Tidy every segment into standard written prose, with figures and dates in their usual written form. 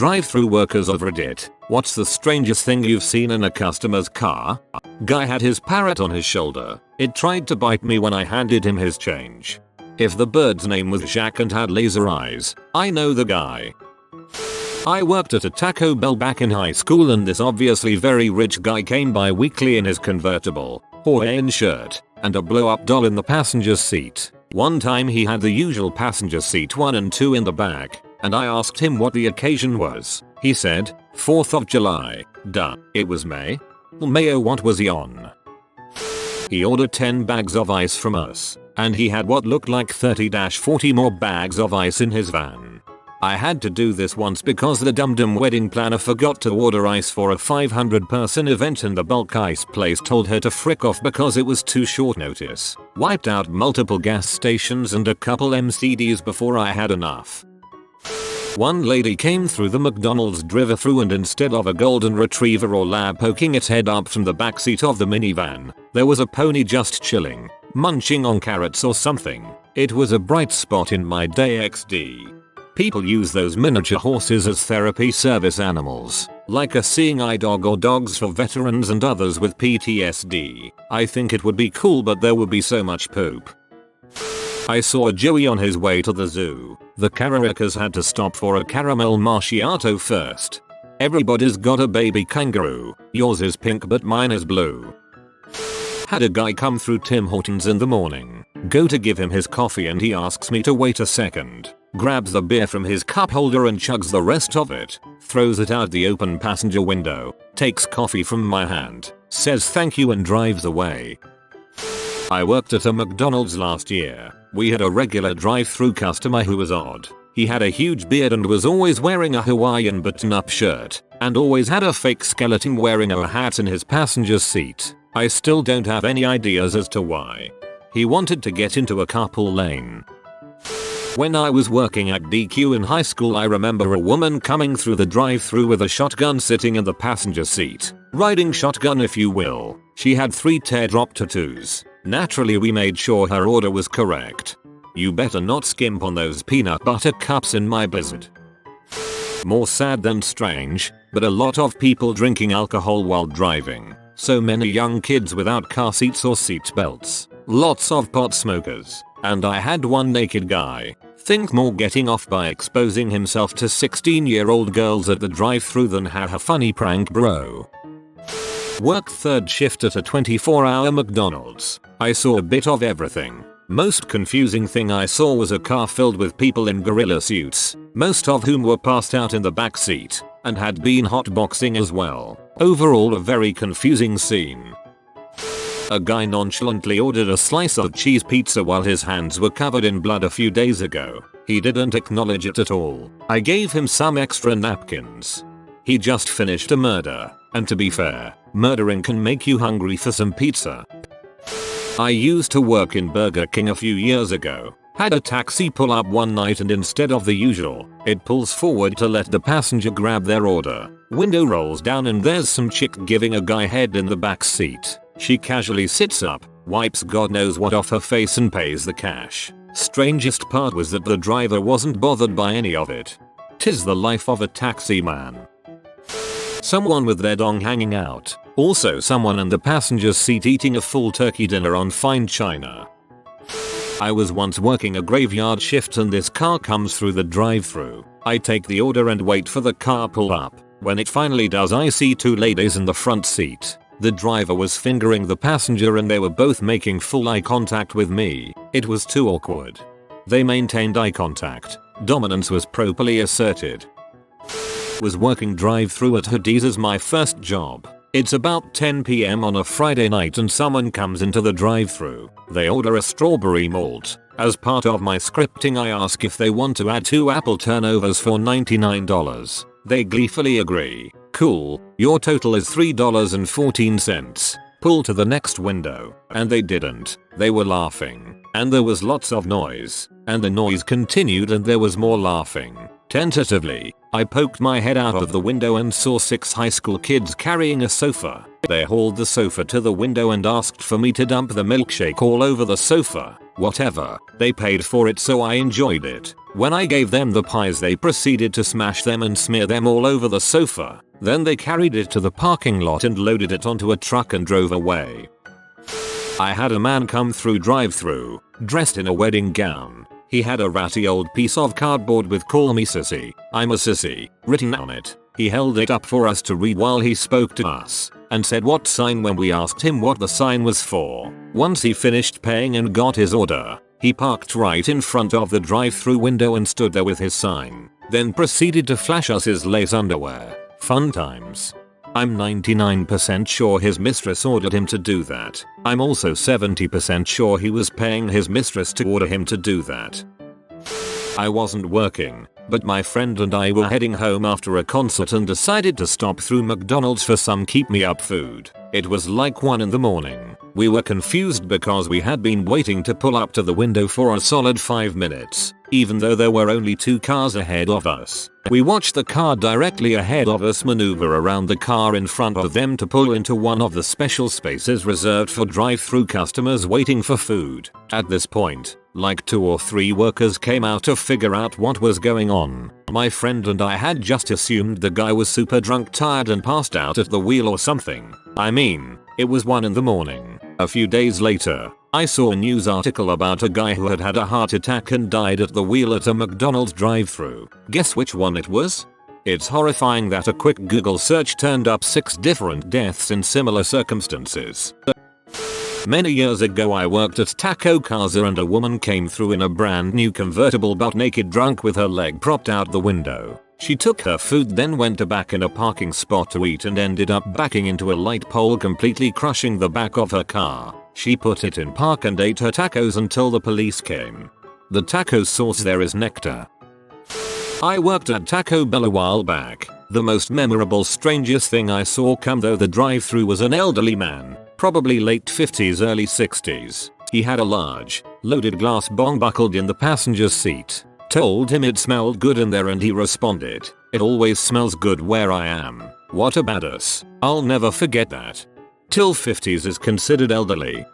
Drive-thru workers of Reddit, what's the strangest thing you've seen in a customer's car? Guy had his parrot on his shoulder. It tried to bite me when I handed him his change. If the bird's name was Jacques and had laser eyes, I know the guy. I worked at a Taco Bell back in high school and this obviously very rich guy came by weekly in his convertible, Hawaiian shirt, and a blow-up doll in the passenger seat. One time he had the usual passenger seat 1 and 2 in the back, and I asked him what the occasion was. He said, 4th of July. Duh, it was May? Mayo, what was he on? He ordered 10 bags of ice from us, and he had what looked like 30-40 more bags of ice in his van. I had to do this once because the dum-dum wedding planner forgot to order ice for a 500-person event and the bulk ice place told her to frick off because it was too short notice. Wiped out multiple gas stations and a couple MCDs before I had enough. One lady came through the McDonald's drive-thru and instead of a golden retriever or lab poking its head up from the backseat of the minivan, there was a pony just chilling, munching on carrots or something. It was a bright spot in my day XD. People use those miniature horses as therapy service animals, like a seeing eye dog or dogs for veterans and others with PTSD. I think it would be cool but there would be so much poop. I saw a Joey on his way to the zoo. The Caracas had to stop for a caramel macchiato first. Everybody's got a baby kangaroo. Yours is pink but mine is blue. Had a guy come through Tim Hortons in the morning. Go to give him his coffee and he asks me to wait a second. Grabs the beer from his cup holder and chugs the rest of it. Throws it out the open passenger window. Takes coffee from my hand. Says thank you and drives away. I worked at a McDonald's last year. We had a regular drive-thru customer who was odd. He had a huge beard and was always wearing a Hawaiian button-up shirt, and always had a fake skeleton wearing a hat in his passenger seat. I still don't have any ideas as to why. He wanted to get into a carpool lane. When I was working at DQ in high school, I remember a woman coming through the drive-thru with a shotgun sitting in the passenger seat. Riding shotgun if you will. She had 3 teardrop tattoos. Naturally we made sure her order was correct. You better not skimp on those peanut butter cups in my blizzard. More sad than strange, but a lot of people drinking alcohol while driving. So many young kids without car seats or seat belts. Lots of pot smokers. And I had one naked guy. Think more getting off by exposing himself to 16-year-old girls at the drive-thru than haha funny prank bro. Worked third shift at a 24-hour McDonald's. I saw a bit of everything. Most confusing thing I saw was a car filled with people in gorilla suits, most of whom were passed out in the back seat, and had been hotboxing as well. Overall a very confusing scene. A guy nonchalantly ordered a slice of cheese pizza while his hands were covered in blood a few days ago. He didn't acknowledge it at all. I gave him some extra napkins. He just finished a murder, and to be fair, murdering can make you hungry for some pizza. I used to work in Burger King a few years ago. Had a taxi pull up one night and instead of the usual, it pulls forward to let the passenger grab their order. Window rolls down and there's some chick giving a guy head in the back seat. She casually sits up, wipes God knows what off her face and pays the cash. Strangest part was that the driver wasn't bothered by any of it. 'Tis the life of a taxi man. Someone with their dong hanging out. Also someone in the passenger seat eating a full turkey dinner on fine china. I was once working a graveyard shift and this car comes through the drive-thru. I take the order and wait for the car pull up. When it finally does, I see 2 ladies in the front seat. The driver was fingering the passenger and they were both making full eye contact with me. It was too awkward. They maintained eye contact. Dominance was properly asserted. Was working drive-thru at Hoodies as my first job. It's about 10 PM on a Friday night and someone comes into the drive-thru. They order a strawberry malt. As part of my scripting I ask if they want to add 2 apple turnovers for $99. They gleefully agree. Cool, your total is $3.14. Pull to the next window. And they didn't. They were laughing. And there was lots of noise. And the noise continued and there was more laughing. Tentatively, I poked my head out of the window and saw 6 high school kids carrying a sofa. They hauled the sofa to the window and asked for me to dump the milkshake all over the sofa. Whatever, they paid for it so I enjoyed it. When I gave them the pies, they proceeded to smash them and smear them all over the sofa. Then they carried it to the parking lot and loaded it onto a truck and drove away. I had a man come through drive-thru, dressed in a wedding gown. He had a ratty old piece of cardboard with "Call me sissy, I'm a sissy" written on it. He held it up for us to read while he spoke to us, and said what sign when we asked him what the sign was for. Once he finished paying and got his order, he parked right in front of the drive-thru window and stood there with his sign, then proceeded to flash us his lace underwear. Fun times. I'm 99% sure his mistress ordered him to do that. I'm also 70% sure he was paying his mistress to order him to do that. I wasn't working, but my friend and I were heading home after a concert and decided to stop through McDonald's for some keep-me-up food. It was like 1 in the morning. We were confused because we had been waiting to pull up to the window for a solid 5 minutes, even though there were only 2 cars ahead of us. We watched the car directly ahead of us maneuver around the car in front of them to pull into one of the special spaces reserved for drive-thru customers waiting for food. At this point, like 2 or 3 workers came out to figure out what was going on. My friend and I had just assumed the guy was super drunk, tired and passed out at the wheel or something. I mean, it was 1 in the morning. A few days later, I saw a news article about a guy who had had a heart attack and died at the wheel at a McDonald's drive-thru. Guess which one it was? It's horrifying that a quick Google search turned up 6 different deaths in similar circumstances. Many years ago I worked at Taco Casa and a woman came through in a brand new convertible butt naked drunk with her leg propped out the window. She took her food, then went to back in a parking spot to eat and ended up backing into a light pole, completely crushing the back of her car. She put it in park and ate her tacos until the police came. The taco sauce there is nectar. I worked at Taco Bell a while back. The most memorable strangest thing I saw come though the drive-thru was an elderly man, probably late 50s early 60s. He had a large, loaded glass bong buckled in the passenger's seat. Told him it smelled good in there and he responded, "It always smells good where I am." What a badass. I'll never forget that. Till 50s is considered elderly.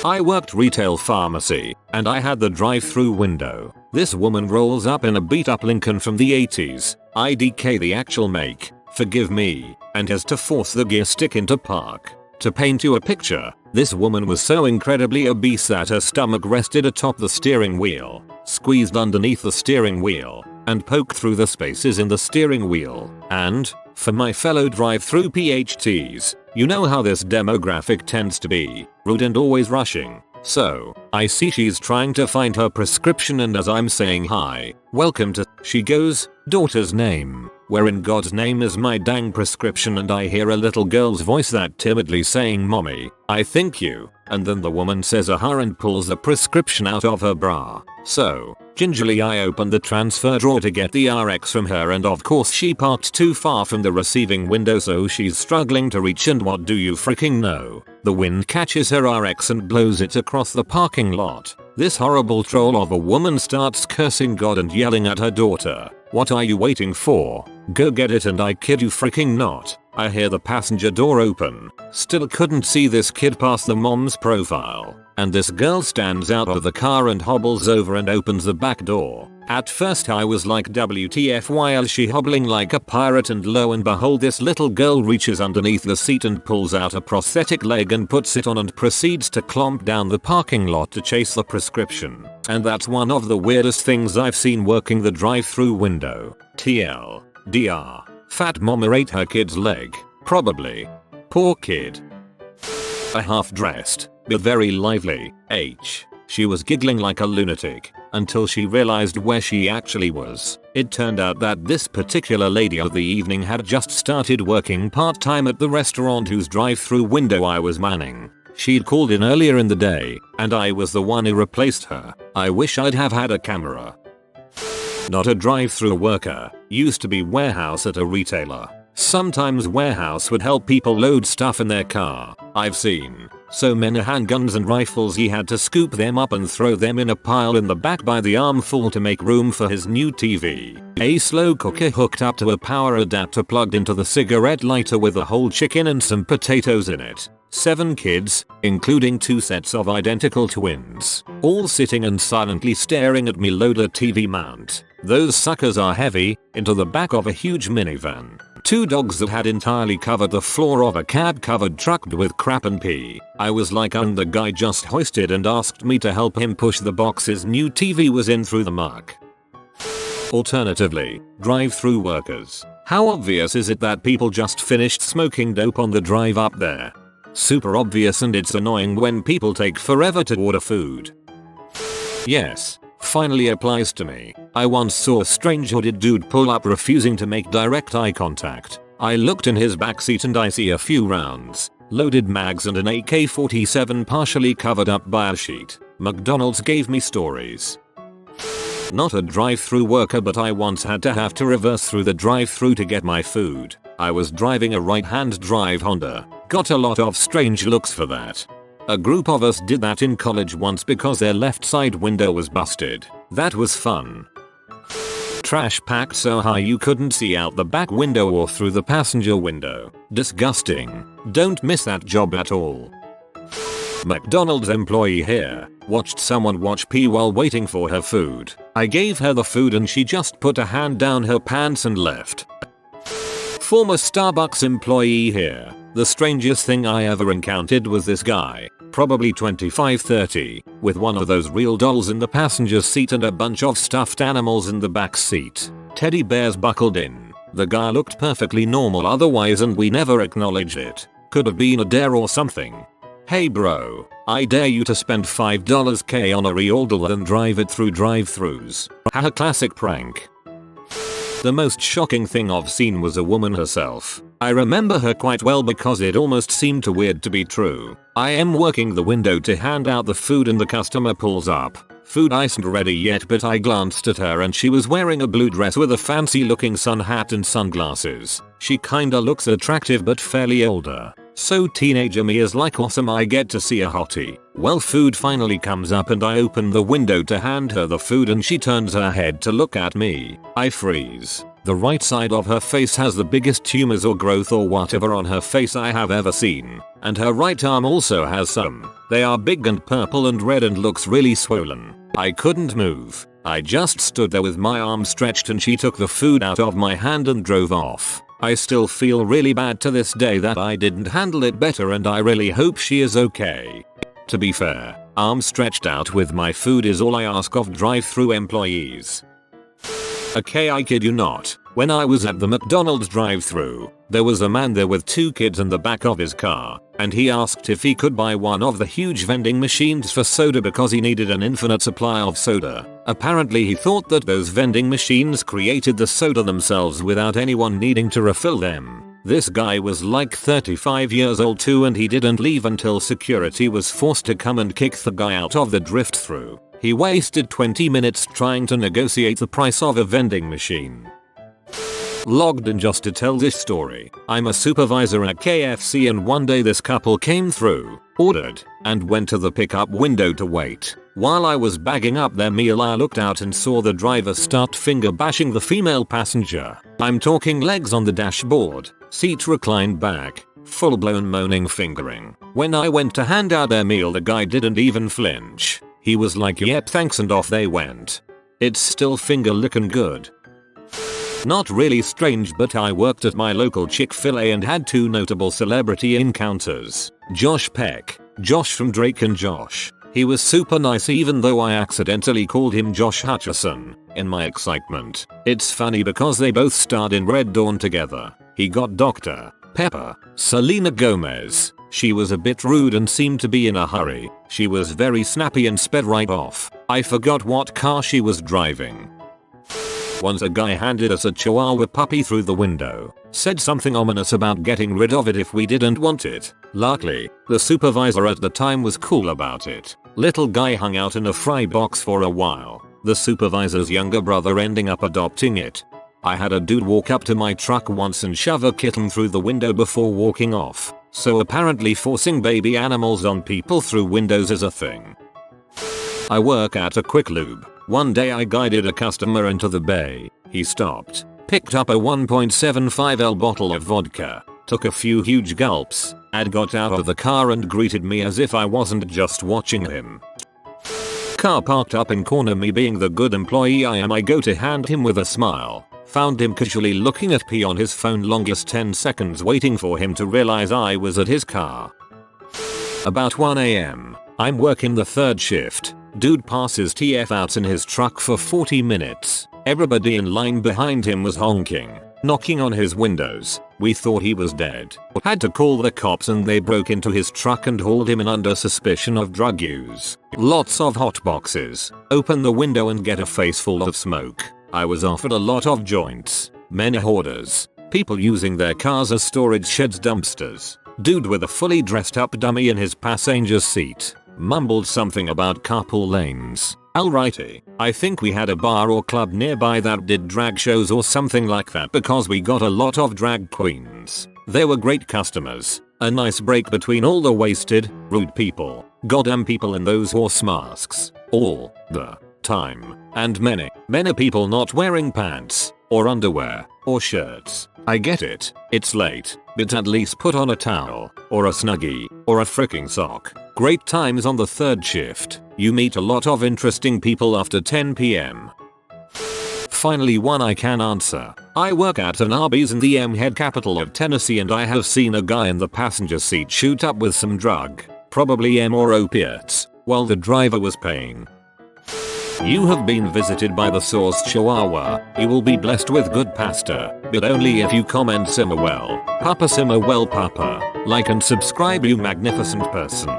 I worked retail pharmacy, and I had the drive-thru window. This woman rolls up in a beat-up Lincoln from the 80s, IDK the actual make, forgive me, and has to force the gear stick into park. To paint you a picture, this woman was so incredibly obese that her stomach rested atop the steering wheel, squeezed underneath the steering wheel, and poked through the spaces in the steering wheel. And, for my fellow drive-thru PhDs, you know how this demographic tends to be, rude and always rushing. So, I see she's trying to find her prescription and as I'm saying hi, welcome to, she goes, daughter's name, where in God's name is my dang prescription, and I hear a little girl's voice that timidly saying mommy, I think you, and then the woman says aha and pulls the prescription out of her bra. So, gingerly I opened the transfer drawer to get the RX from her, and of course she parked too far from the receiving window so she's struggling to reach, and what do you freaking know? The wind catches her RX and blows it across the parking lot. This horrible troll of a woman starts cursing God and yelling at her daughter, "What are you waiting for? Go get it," and I kid you freaking not, I hear the passenger door open. Still couldn't see this kid past the mom's profile, and this girl stands out of the car and hobbles over and opens the back door. At first I was like WTF, why is she hobbling like a pirate, and lo and behold this little girl reaches underneath the seat and pulls out a prosthetic leg and puts it on and proceeds to clomp down the parking lot to chase the prescription. And that's one of the weirdest things I've seen working the drive-thru window. TL. DR. Fat mama ate her kid's leg. Probably. Poor kid. A half-dressed, but very lively, H. She was giggling like a lunatic, until she realized where she actually was. It turned out that this particular lady of the evening had just started working part-time at the restaurant whose drive-thru window I was manning. She'd called in earlier in the day, and I was the one who replaced her. I wish I'd have had a camera. Not a drive-thru worker, used to be warehouse at a retailer. Sometimes warehouse would help people load stuff in their car. I've seen so many handguns and rifles he had to scoop them up and throw them in a pile in the back by the armful to make room for his new TV. A slow cooker hooked up to a power adapter plugged into the cigarette lighter with a whole chicken and some potatoes in it. 7 kids, including 2 sets of identical twins, all sitting and silently staring at me load a TV mount. Those suckers are heavy, into the back of a huge minivan. 2 dogs that had entirely covered the floor of a cab-covered truck with crap and pee. I was like, and the guy just hoisted and asked me to help him push the box his new TV was in through the muck. Alternatively, drive-through workers. How obvious is it that people just finished smoking dope on the drive up there? Super obvious, and it's annoying when people take forever to order food. Yes, finally applies to me. I once saw a strange hooded dude pull up refusing to make direct eye contact. I looked in his backseat and I see a few rounds, loaded mags and an AK-47 partially covered up by a sheet. McDonald's gave me stories. Not a drive-through worker, but I once had to have to reverse through the drive-through to get my food. I was driving a right-hand drive Honda. Got a lot of strange looks for that. A group of us did that in college once because their left side window was busted. That was fun. Trash packed so high you couldn't see out the back window or through the passenger window. Disgusting. Don't miss that job at all. McDonald's employee here watched someone watch pee while waiting for her food. I gave her the food and she just put a hand down her pants and left. Former Starbucks employee here. The strangest thing I ever encountered was this guy, probably 25-30, with one of those real dolls in the passenger seat and a bunch of stuffed animals in the back seat. Teddy bears buckled in. The guy looked perfectly normal otherwise and we never acknowledged it. Could have been a dare or something. Hey bro, I dare you to spend $5k on a reorder and drive it through drive-thrus. Haha, classic prank. The most shocking thing I've seen was a woman herself. I remember her quite well because it almost seemed too weird to be true. I am working the window to hand out the food and the customer pulls up. Food isn't ready yet, but I glanced at her and she was wearing a blue dress with a fancy looking sun hat and sunglasses. She kinda looks attractive but fairly older. So teenager me is like, awesome, I get to see a hottie. Well, food finally comes up and I open the window to hand her the food and she turns her head to look at me. I freeze. The right side of her face has the biggest tumors or growth or whatever on her face I have ever seen. And her right arm also has some. They are big and purple and red and looks really swollen. I couldn't move. I just stood there with my arm stretched and she took the food out of my hand and drove off. I still feel really bad to this day that I didn't handle it better and I really hope she is okay. To be fair, arm stretched out with my food is all I ask of drive-through employees. Okay, I kid you not. When I was at the McDonald's drive-thru, there was a man there with 2 kids in the back of his car, and he asked if he could buy one of the huge vending machines for soda because he needed an infinite supply of soda. Apparently he thought that those vending machines created the soda themselves without anyone needing to refill them. This guy was like 35 years old too, and he didn't leave until security was forced to come and kick the guy out of the drive-thru. He wasted 20 minutes trying to negotiate the price of a vending machine. Logged in just to tell this story. I'm a supervisor at KFC and one day this couple came through, ordered, and went to the pickup window to wait. While I was bagging up their meal I looked out and saw the driver start finger bashing the female passenger. I'm talking legs on the dashboard, seat reclined back, full blown moaning fingering. When I went to hand out their meal the guy didn't even flinch. He was like, yep thanks, and off they went. It's still finger licking good. Not really strange, but I worked at my local Chick-fil-A and had 2 notable celebrity encounters. Josh Peck, Josh from Drake and Josh. He was super nice even though I accidentally called him Josh Hutcherson in my excitement. It's funny because they both starred in Red Dawn together. He got Dr. Pepper, Selena Gomez. She was a bit rude and seemed to be in a hurry. She was very snappy and sped right off. I forgot what car she was driving. Once a guy handed us a Chihuahua puppy through the window, said something ominous about getting rid of it if we didn't want it. Luckily, the supervisor at the time was cool about it. Little guy hung out in a fry box for a while, the supervisor's younger brother ending up adopting it. I had a dude walk up to my truck once and shove a kitten through the window before walking off. So apparently forcing baby animals on people through windows is a thing. I work at a quick lube. One day I guided a customer into the bay. He stopped, picked up a 1.75L bottle of vodka, took a few huge gulps, and got out of the car and greeted me as if I wasn't just watching him. Car parked up in corner, me being the good employee I am, I go to hand him with a smile. Found him casually looking at P on his phone, longest 10 seconds waiting for him to realize I was at his car. About 1 AM, I'm working the third shift. Dude passes TF out in his truck for 40 minutes. Everybody in line behind him was honking, knocking on his windows. We thought he was dead. Had to call the cops and they broke into his truck and hauled him in under suspicion of drug use. Lots of hot boxes. Open the window and get a face full of smoke. I was offered a lot of joints. Many hoarders. People using their cars as storage sheds, dumpsters. Dude with a fully dressed up dummy in his passenger seat. Mumbled something about carpool lanes. Alrighty, I think we had a bar or club nearby that did drag shows or something like that because we got a lot of drag queens. They were great customers. A nice break between all the wasted, rude people, goddamn people in those horse masks. All the time. And many people not wearing pants, or underwear, or shirts. I get it, it's late, but at least put on a towel, or a snuggie, or a freaking sock. Great times on the third shift. You meet a lot of interesting people after 10 PM. Finally one I can answer. I work at an Arby's in the M-head capital of Tennessee and I have seen a guy in the passenger seat shoot up with some drug, probably M or opiates, while the driver was paying. You have been visited by the Source Chihuahua. You will be blessed with good pasta, but only if you comment simmer well. Papa simmer well, Papa. Like and subscribe, you magnificent person.